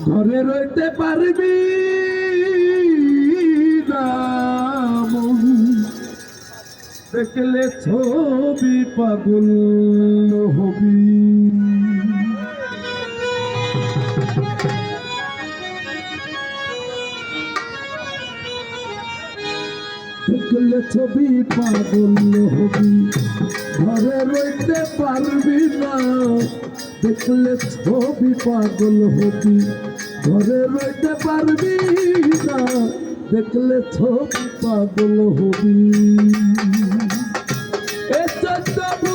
ঘরে রইতে পারবি না দেখলে ছবি পাগল হবি। দেখলে ছবি পাগল হবি, ঘরে রইতে পারবি না। দেখলে ছবি পাগল হবি, ঘরে রইতে পারবি না। দেখলে ছবি পাগল হবি। এ চন্দ্র